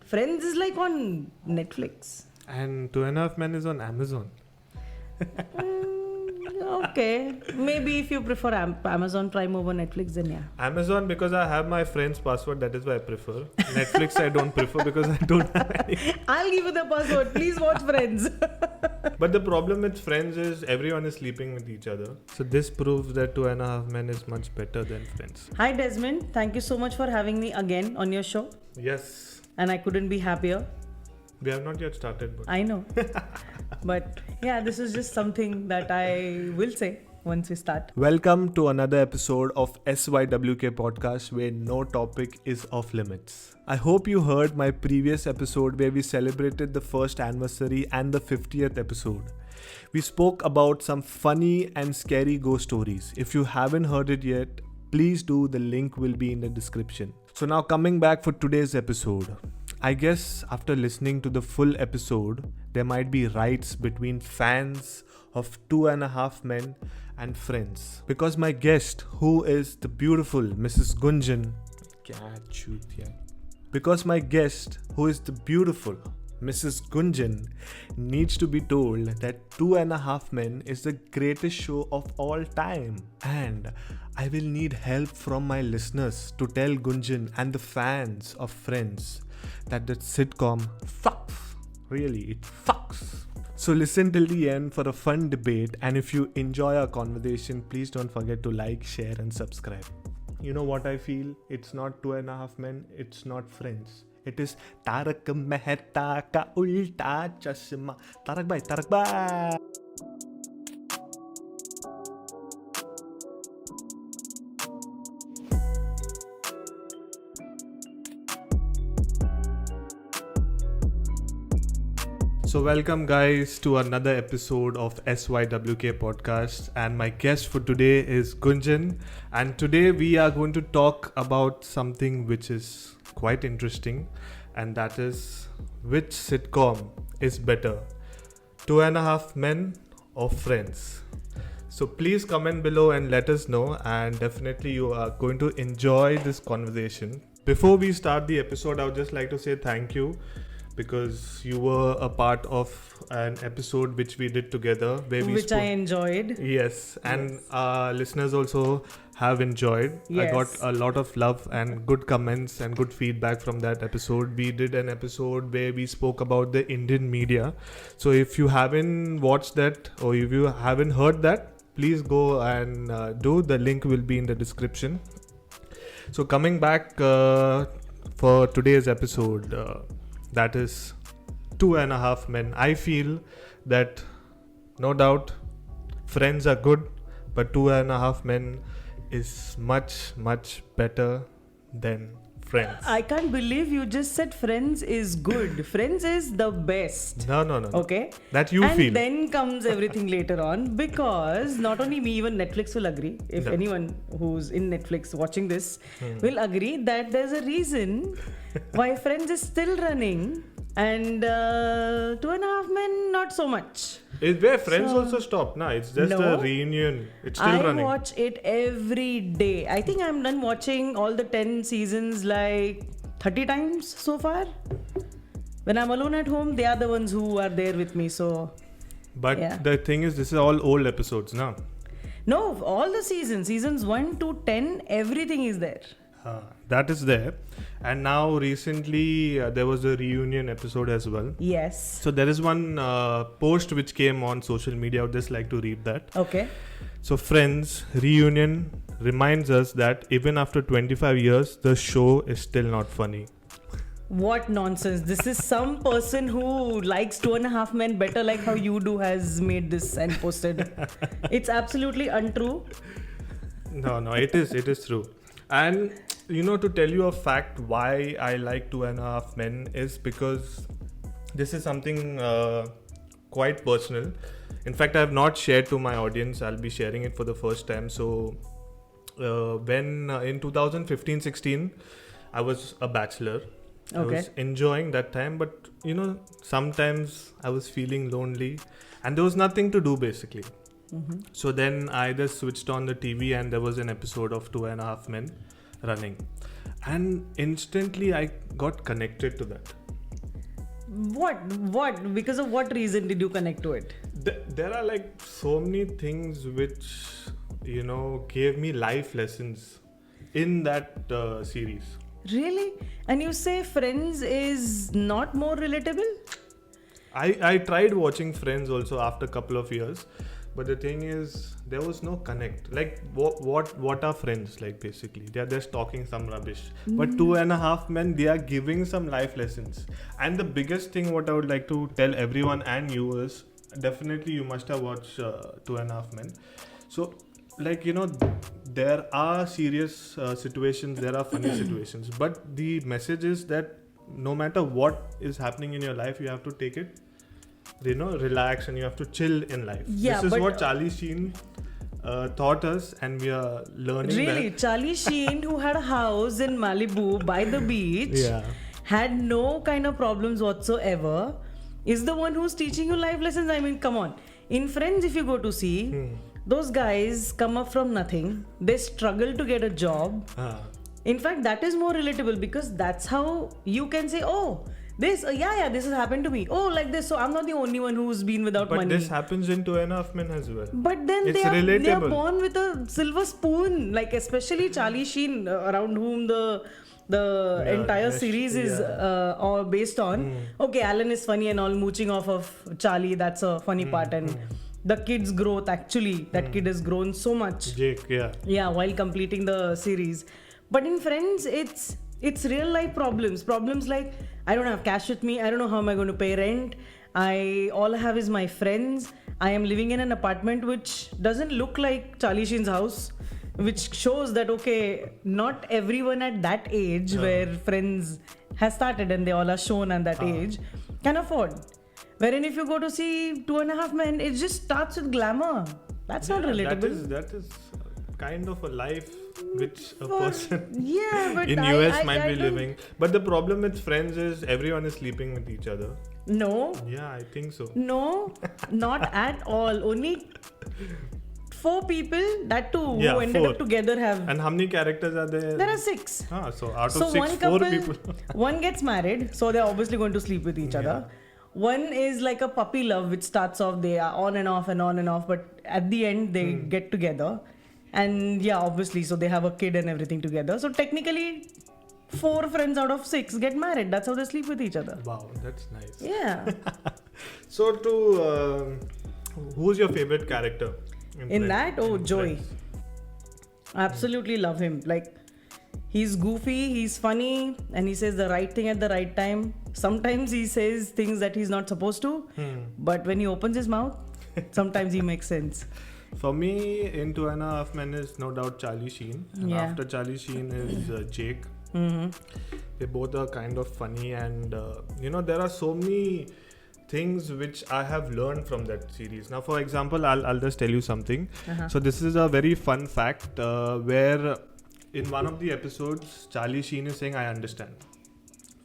Friends is like on Netflix. And 2.5 Men is on Amazon. Okay. Maybe if you prefer Amazon Prime over Netflix, then yeah. Amazon because I have my friend's password, that is why I prefer. Netflix I don't prefer because I don't have any. I'll give you the password. Please watch Friends. But the problem with Friends is everyone is sleeping with each other. So this proves that 2.5 Men is much better than Friends. Hi Desmond. Thank you so much for having me again on your show. Yes. And I couldn't be happier. We have not yet started. But I know. But yeah, this is just something that I will say once we start. Welcome to another episode of SYWK podcast where no topic is off limits. I hope you heard my previous episode where we celebrated the first anniversary and the 50th episode. We spoke about some funny and scary ghost stories. If you haven't heard it yet, please do. The link will be in the description. So now coming back for today's episode. I guess after listening to the full episode, there might be riots between fans of 2.5 Men and Friends. Because my guest, who is the beautiful Mrs. Gunjan, needs to be told that 2.5 Men is the greatest show of all time. And I will need help from my listeners to tell Gunjan and the fans of Friends that the sitcom fucks. Really, it fucks. So listen till the end for a fun debate, and if you enjoy our conversation, please don't forget to like, share and subscribe. You know what I feel? It's not 2.5 Men, it's not Friends. It is Tarak Mehta Ka Ulta Chashma. Tarak bhai. So welcome guys to another episode of SYWK podcast, and my guest for today is Gunjan, and today we are going to talk about something which is quite interesting, and that is which sitcom is better, 2.5 Men or Friends. So please comment below and let us know, and definitely you are going to enjoy this conversation. Before we start the episode, I would just like to say thank you, because you were a part of an episode which we did together where Which I enjoyed. Yes, and our listeners also have enjoyed. Yes. I got a lot of love and good comments and good feedback from that episode. We did an episode where we spoke about the Indian media. So if you haven't watched that or if you haven't heard that, please go and do. The link will be in the description. So coming back for today's episode, that is 2.5 Men. I feel that no doubt Friends are good, but 2.5 Men is much better than Friends. I can't believe you just said Friends is good. Friends is the best. No. Okay. That you feel. And then comes everything later on, because not only me, even Netflix will agree. If No. anyone who's in Netflix watching this will agree that there's a reason why Friends is still running and 2.5 Men not so much. Is where Friends also stopped? Nah, it's just a reunion. It's still running. I watch it every day. I think I'm done watching all the 10 seasons like 30 times so far. When I'm alone at home, they are the ones who are there with me. So, But yeah. the thing is, this is all old episodes now. No, all the seasons 1 to 10, everything is there. That is there. And now recently there was a reunion episode as well. Yes. So there is one post which came on social media. I would just like to read that. Okay. So Friends reunion reminds us that even after 25 years, the show is still not funny. What nonsense. This is some person who likes 2.5 Men better, like how you do, has made this and posted. It's absolutely untrue. No, it is true. And you know, to tell you a fact why I like 2.5 Men is because this is something quite personal. In fact, I have not shared to my audience. I'll be sharing it for the first time. So when in 2015-16 I was a bachelor. I was enjoying that time, but you know, sometimes I was feeling lonely and there was nothing to do basically. Mm-hmm. So then I just switched on the TV and there was an episode of 2.5 Men running, and instantly I got connected to that. What? Because of what reason did you connect to it? There are like so many things which, you know, gave me life lessons in that series. Really? And you say Friends is not more relatable? I tried watching Friends also after a couple of years, but the thing is there was no connect. Like what are friends like? Basically they are just talking some rubbish. But 2.5 Men, they are giving some life lessons. And the biggest thing what I would like to tell everyone and you is, definitely you must have watched 2.5 Men. So like, you know, there are serious situations, there are funny situations, but the message is that no matter what is happening in your life, you have to take it, you know, relax, and you have to chill in life. Yeah, this is but what Charlie Sheen taught us, and we are learning really, that. Charlie Sheen, who had a house in Malibu by the beach, Yeah. had no kind of problems whatsoever, is the one who's teaching you life lessons. I mean, come on. In Friends, if you go to see, those guys come up from nothing. They struggle to get a job. In fact, that is more relatable because that's how you can say, oh, this, this has happened to me. Oh, like this. So I'm not the only one who's been without But money. this happens in 2.5 Men as well. But then It's they are relatable. born with a silver spoon. Like especially Charlie Sheen, around whom the entire series is all based on. Okay, Alan is funny and all, mooching off of Charlie. That's a funny part. And the kid's growth, actually, that kid has grown so much. Jake, yeah. Yeah, while completing the series. But in Friends, it's real life problems like, I don't have cash with me, I don't know how am I going to pay rent, all I have is my friends, I am living in an apartment which doesn't look like Charlie Sheen's house, which shows that okay, not everyone at that age where Friends has started and they all are shown at that age can afford. Wherein if you go to see 2.5 Men, it just starts with glamour. That's not relatable. That is kind of a life which a person But in US might be living. But the problem with Friends is everyone is sleeping with each other. No. Yeah, I think so. No, not at all. Only 4 people, that too, who Yeah, ended 4. up together have. And how many characters are there? There are 6. So out of So 6, one 4 couple, people. one gets married, so they're obviously going to sleep with each other. One is like a puppy love, which starts off, they are on and off and on and off, but at the end they get together. And yeah, obviously, so they have a kid and everything together. So technically, 4 friends out of 6 get married. That's how they sleep with each other. Wow, that's nice. Yeah. So who's your favorite character? In that, in Joey. Friends? I absolutely love him. Like, he's goofy, he's funny, and he says the right thing at the right time. Sometimes he says things that he's not supposed to, but when he opens his mouth, sometimes he makes sense. For me, in 2.5 Men is no doubt Charlie Sheen. And after Charlie Sheen is Jake. They both are kind of funny, and you know, there are so many things which I have learned from that series. Now, for example, I'll just tell you something. So this is a very fun fact where in one of the episodes, Charlie Sheen is saying, I understand.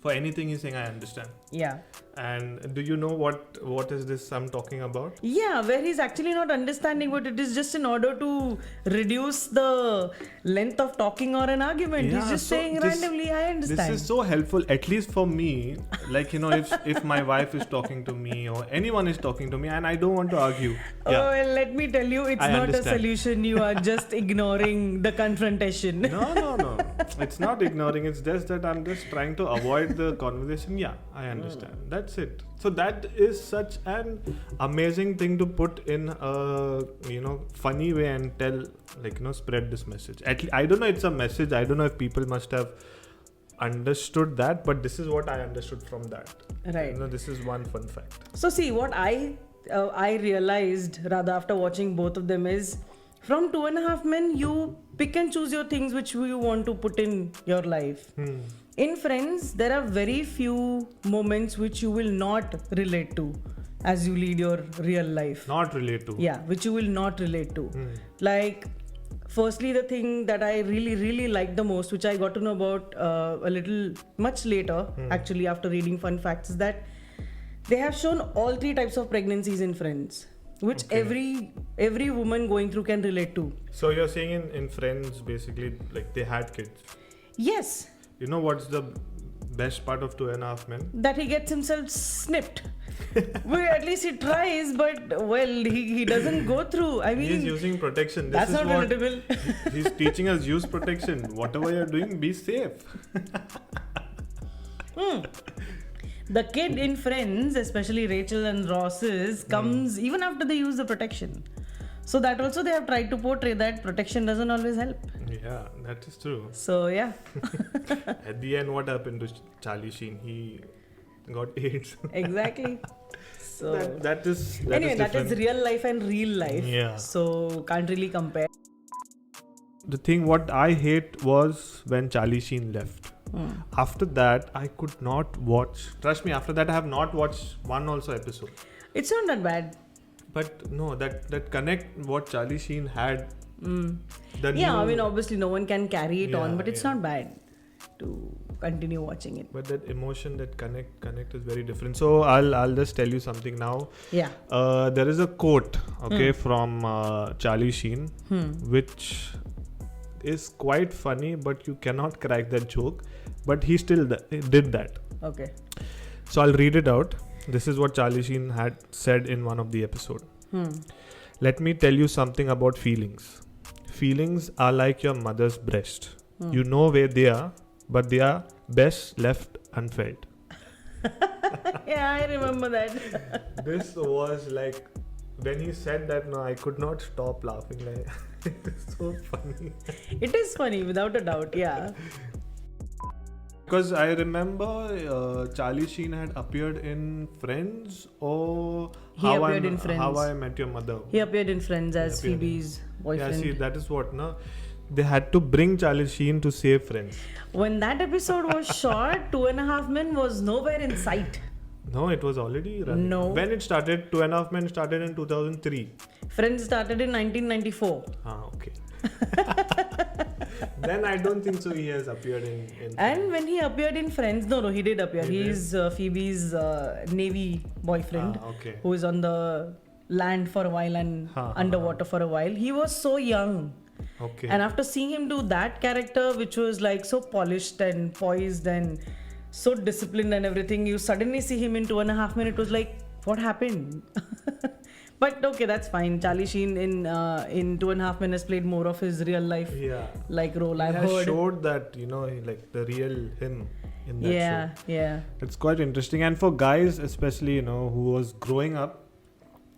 For anything he's saying, I understand. Yeah. And do you know what is this I'm talking about? Yeah, where he's actually not understanding, but it is just in order to reduce the length of talking or an argument. Yeah, he's just so saying randomly, I understand. This is so helpful, at least for me. Like, you know, if my wife is talking to me or anyone is talking to me and I don't want to argue. Oh, well, let me tell you, it's I not understand. a solution. You are just ignoring the confrontation. No. It's not ignoring. It's just that I'm just trying to avoid the conversation. Yeah, I understand. That's it. So that is such an amazing thing to put in a, you know, funny way and tell, like, you know, spread this message. I don't know, it's a message. I don't know if people must have understood that, but this is what I understood from that. Right. You know, this is one fun fact. So see, what I realized rather after watching both of them is, from 2.5 Men, you pick and choose your things which you want to put in your life. In Friends, there are very few moments which you will not relate to as you lead your real life. Not relate to. Yeah, which you will not relate to. Like, firstly, the thing that I really liked the most, which I got to know about much later, actually, after reading fun facts, is that they have shown all 3 types of pregnancies in Friends, which every woman going through can relate to. So you're saying in Friends, basically, like, they had kids. Yes. You know what's the best part of 2.5 Men? That he gets himself snipped. Well, at least he tries, but well, he doesn't go through. I mean, He's using protection. This that's is not what relatable. he's teaching us: use protection. Whatever you're doing, be safe. The kid in Friends, especially Rachel and Ross's, comes even after they use the protection. So that also they have tried to portray that protection doesn't always help. Yeah, that is true. So yeah. At the end, what happened to Charlie Sheen? He got AIDS. Exactly. So that is anyway, that is different. real life and real life. Yeah. So can't really compare. The thing what I hate was when Charlie Sheen left. After that, I could not watch. Trust me, after that, I have not watched one also episode. It's not that bad. But no, that connect what Charlie Sheen had. Yeah, I mean, obviously no one can carry it on, but it's yeah. not bad to continue watching it. But that emotion, that connect is very different. So I'll just tell you something now. Yeah. There is a quote, from Charlie Sheen, which is quite funny, but you cannot crack that joke. But he still did that. Okay. So I'll read it out. This is what Charlie Sheen had said in one of the episode. Let me tell you something about feelings. Feelings are like your mother's breast. You know where they are, but they are best left unfelt. Yeah, I remember that. This was like, when he said that, no, I could not stop laughing. Like, it's so funny. It is funny, without a doubt. Yeah. Because I remember Charlie Sheen had appeared in Friends, or He appeared in Friends. How I Met Your Mother. He appeared in Friends as He appeared Phoebe's boyfriend. Yeah, see, that is what, no? They had to bring Charlie Sheen to save Friends. When that episode was shot, 2.5 Men was nowhere in sight. No, it was already running. No. When it started, 2.5 Men started in 2003. Friends started in 1994. Okay. Then I don't think so he has appeared in And when he appeared in Friends, no, he did appear. He He's Phoebe's Navy boyfriend okay. who is on the land for a while and underwater for a while. He was so young. Okay. And after seeing him do that character, which was like so polished and poised and so disciplined and everything, you suddenly see him in 2.5 Men. It was like, what happened? But okay, that's fine. Charlie Sheen in 2.5 Men has played more of his real life like role. He I've has heard. showed that, like the real him in that show. Yeah. It's quite interesting. And for guys, especially, who was growing up,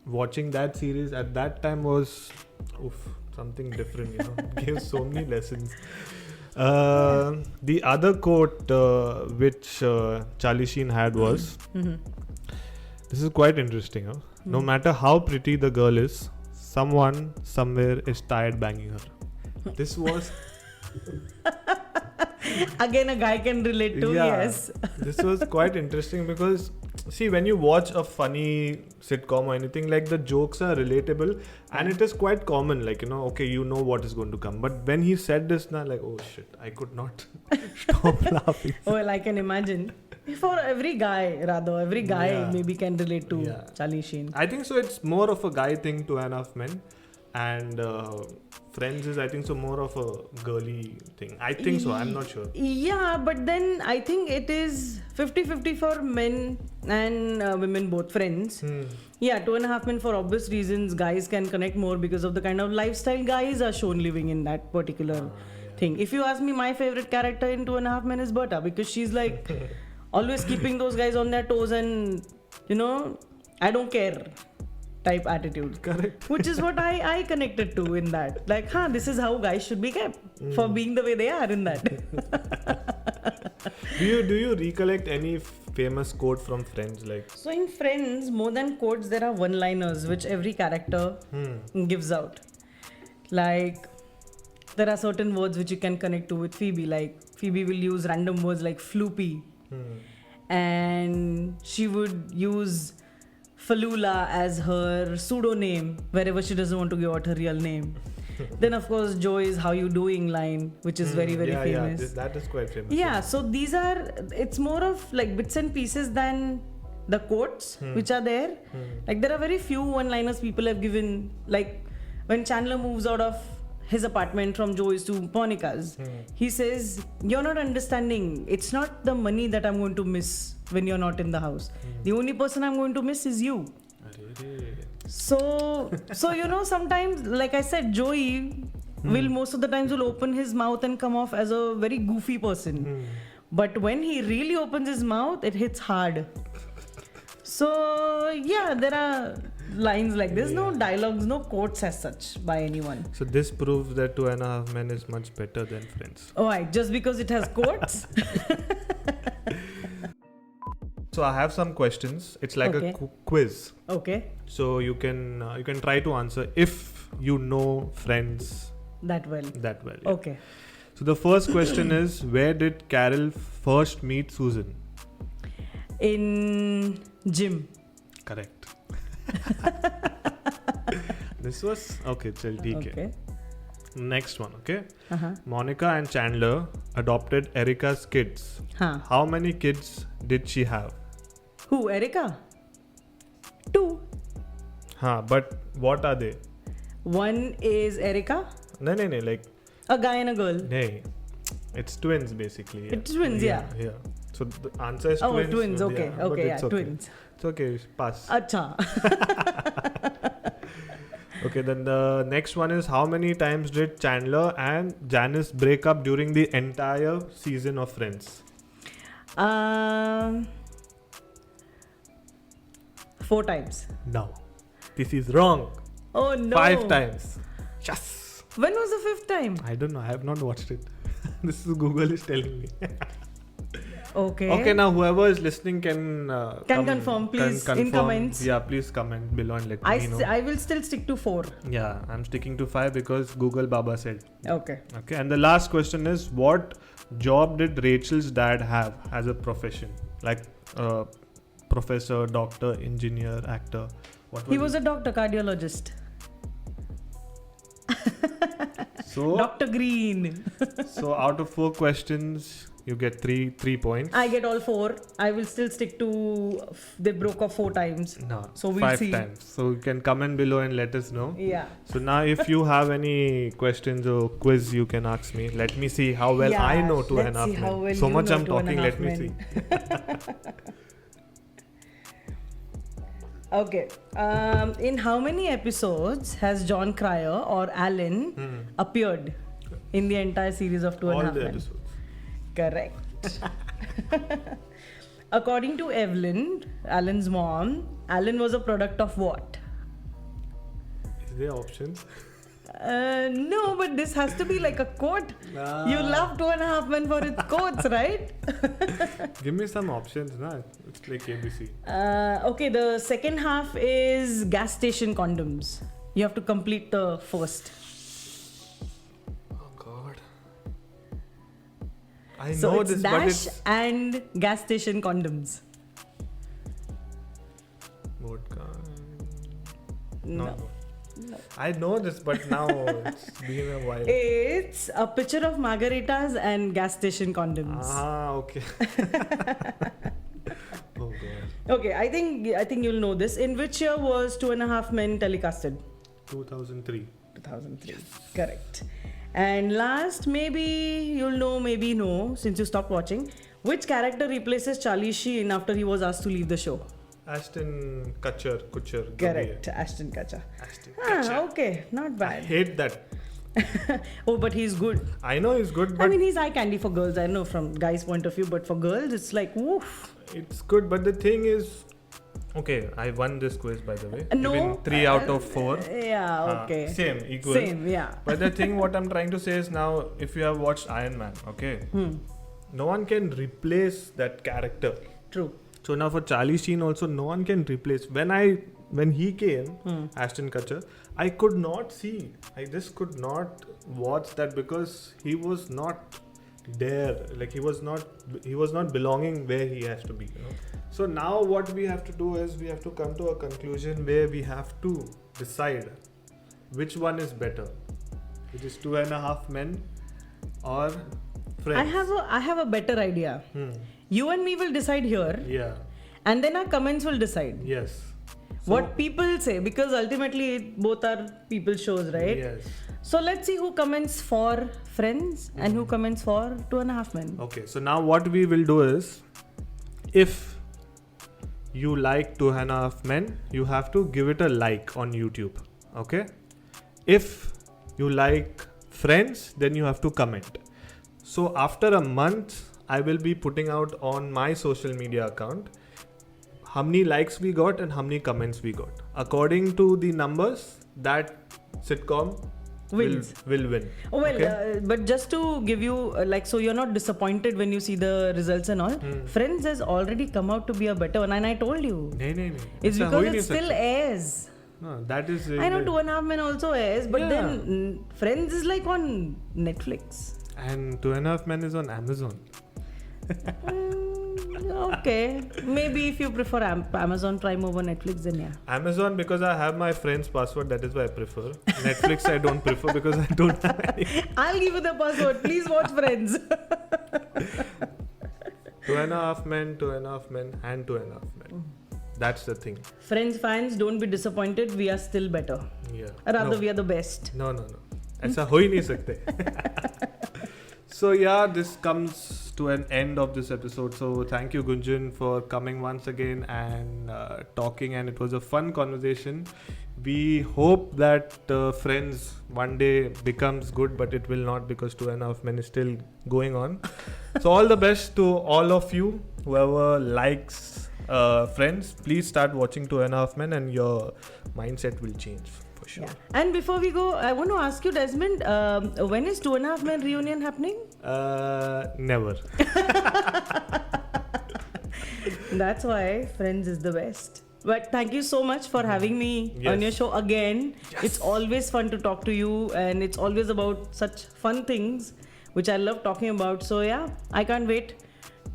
watching that series at that time was something different, It gave so many lessons. The other quote which Charlie Sheen had was, this is quite interesting. No matter how pretty the girl is, someone somewhere is tired banging her. This was... Again, a guy can relate to, yes. This was quite interesting because, see, when you watch a funny sitcom or anything, like the jokes are relatable and it is quite common, like, okay, you know what is going to come. But when he said this, now, like, oh shit, I could not stop laughing. Well, I can imagine. For every guy maybe can relate to Charlie Sheen. I think so. It's more of a guy thing, 2.5 Men, and Friends is, I think so, more of a girly thing. I think so. I'm not sure. Yeah, but then I think it is 50-50 for men and women both. Friends. Yeah, 2.5 Men, for obvious reasons, guys can connect more because of the kind of lifestyle guys are shown living in that particular thing. If you ask me, my favorite character in 2.5 Men is Berta, because she's like always keeping those guys on their toes and, I don't care type attitude. Correct. Which is what I connected to in that. Like, this is how guys should be kept for being the way they are in that. Do you recollect any famous quote from Friends? Like, So in Friends, more than quotes, there are one-liners which every character gives out. Like, there are certain words which you can connect to with Phoebe. Like, Phoebe will use random words like floopy. And she would use Falula as her pseudonym wherever she doesn't want to give out her real name. Then of course Joe is how you doing line, which is very famous. Yeah, that is quite famous. Yeah, so it's more of like bits and pieces than the quotes which are there. Like there are very few one-liners people have given, like when Chandler moves out of his apartment from Joey's to Monica's. He says, "You're not understanding. It's not the money that I'm going to miss when you're not in the house. The only person I'm going to miss is you." So sometimes, like I said, Joey will most of the times will open his mouth and come off as a very goofy person. But when he really opens his mouth, it hits hard. So yeah, there are lines like this. No dialogues, no quotes as such by anyone. So this proves that 2.5 Men is much better than Friends. Oh, right, just because it has quotes. So I have some questions. It's like Okay. a quiz. Okay, So you can try to answer if you know Friends that well. that well. Yeah. Okay. So the first question is, where did Carol first meet Susan? In gym. Correct. This was okay. Chal, theek hai. Okay. Next one. Okay. Uh-huh. Monica and Chandler adopted Erica's kids. Huh. How many kids did she have? Who? Erica? 2. But what are they? One is Erica, No, like a guy and a girl. hey, it's twins basically. Yeah. It's twins, yeah. So the answer is Oh, twins. twins. Okay, but okay, it's yeah, twins. It's okay. Pass. Acha. Okay, then the next one is, how many times did Chandler and Janice break up during the entire season of Friends? 4 times. No, this is wrong. Oh no. 5 times. Yes. When was the 5th time? I don't know. I have not watched it. This is Google is telling me. Okay. Okay, now whoever is listening can confirm, please, in comments. Yeah, please comment below and let me know. I will still stick to 4. Yeah, I'm sticking to 5 because Google Baba said. Okay. Okay, and the last question is, what job did Rachel's dad have as a profession? Like professor, doctor, engineer, actor. He was a doctor, cardiologist. So Dr. Green. so out of 4 questions, you get 3 points. I get all 4. I will still stick to they broke off 4 times. No, So we'll 5 see. times. So you can comment below and let us know. Yeah. So now if you have any questions or quiz, you can ask me. Let me see how well I know 2.5 let's see how Men. well So you much know I'm talking, 2.5 let me Men. see. Okay. In how many episodes has John Cryer or Alan appeared in the entire series of 2.5 All the Men? episodes. Correct. According to Evelyn, Alan's mom, Alan was a product of what? Is there options? No, but this has to be like a quote. You love 2.5 Men for its quotes, right? Give me some options, na? It's like ABC. Okay, the second half is gas station condoms. You have to complete the first. Oh God. I So know it's this, dash but it's and gas station condoms. vodka. No. I know this, but now it's been a while. It's a picture of margaritas and gas station condoms. Okay. Oh God. Okay, I think you'll know this. In which year was 2.5 Men telecasted? 2003. 2003. Correct. And last, maybe you'll know, maybe no, since you stopped watching. Which character replaces Charlie Sheen after he was asked to leave the show? Ashton Kutcher. Correct, Ashton Kutcher. Ashton Kutcher. Okay, not I bad. hate that. Oh, but he's good. I know he's good, but I mean, he's eye candy for girls. I know from guys' point of view, but for girls, it's like woof. it's good. But the thing is, okay, I won this quiz, by the way. No, Given 3 out of 4. Yeah, okay. Same, equal. Same, yeah. But the thing, what I'm trying to say is, now, if you have watched Iron Man, okay, no one can replace that character. True. So now for Charlie Sheen also, no one can replace. When he came, Ashton Kutcher, I could not see. I just could not watch that because he was not there. Like he was not belonging where he has to be. You know? So now what we have to do is we have to come to a conclusion where we have to decide which one is better. It is 2.5 Men or Friends. I have a better idea. You and me will decide here, Yeah. and then our comments will decide Yes. So- what people say, because ultimately both are people shows, right? Yes. So let's see who comments for Friends and who comments for 2.5 Men. Okay, so now what we will do is, if you like 2.5 Men, you have to give it a like on YouTube. Okay? If you like Friends, then you have to comment. So after a month, I will be putting out on my social media account how many likes we got and how many comments we got. According to the numbers, that sitcom Wins. will win. Oh, well, Okay? but just to give you, so you're not disappointed when you see the results and all, Friends has already come out to be a better one. And I told you, नहीं. it's ऐसा हो because ही नहीं it still सकता. airs. No, that is. I know 2.5 Men also airs, but Yeah. then Friends is like on Netflix. And 2.5 Men is on Amazon. Okay, maybe if you prefer Amazon Prime over Netflix, then yeah. Amazon, because I have my friend's password, that is why I prefer. Netflix I don't prefer because I don't have any. I'll give you the password. Please watch Friends. 2.5 Men, 2.5 Men, and 2.5 Men. That's the thing. Friends fans, don't be disappointed. We are still better. Yeah. Rather, No. we are the best. No. ऐसा हो ही नहीं सकते. So yeah, this comes to an end of this episode. So thank you, Gunjan, for coming once again and talking. And it was a fun conversation. We hope that Friends one day becomes good, but it will not because 2.5 Men is still going on. So all the best to all of you, whoever likes Friends. Please start watching 2.5 Men, and your mindset will change. For sure. Yeah. And before we go, I want to ask you, Desmond, when is 2.5 Men reunion happening? Never. That's why Friends is the best. But thank you so much for having me on your show again. Yes. It's always fun to talk to you, and it's always about such fun things, which I love talking about. So yeah, I can't wait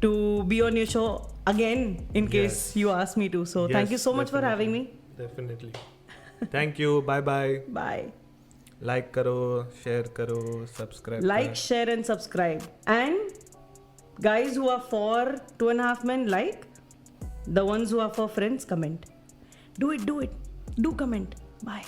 to be on your show again in case you ask me to. So thank you so much for having me. Definitely. Thank you. Bye bye. Bye. Like karo, share karo, subscribe. Like, share, and subscribe. And guys who are for 2.5 Men, like. The ones who are for Friends, comment. Do it. Do comment. Bye.